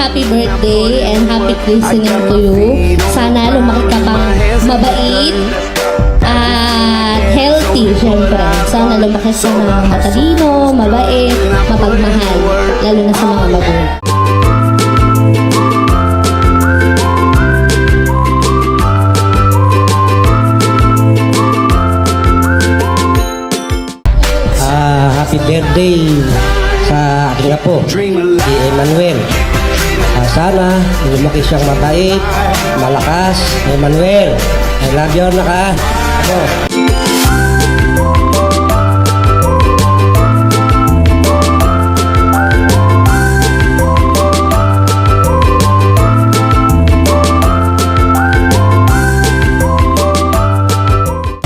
happy birthday and happy listening to you. Sana lumaki ka pang mabait at healthy, syempre. Sana lumaki ka ng matalino, mabait, mapagmahal, lalo na sa mga magulang. Happy birthday sa aking apo, si Emmanuel. Sana lumaki siyang mabait, malakas. Emmanuel, I love you, naka.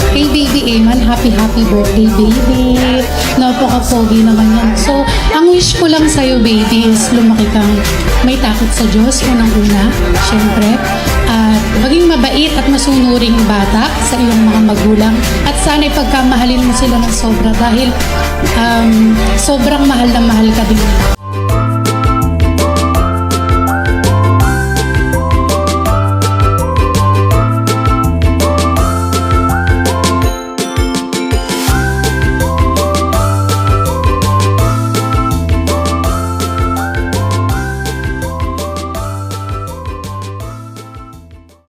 Hey baby Eman, happy birthday baby. Napaka-pogi naman yan. So, ang wish ko lang sa'yo baby is lumaki kang may takot sa Diyos, unang-una, syempre. At maging mabait at masunuring bata sa iyong mga magulang. At sana'y pagkamahalin mo sila ng sobra dahil sobrang mahal na mahal ka din.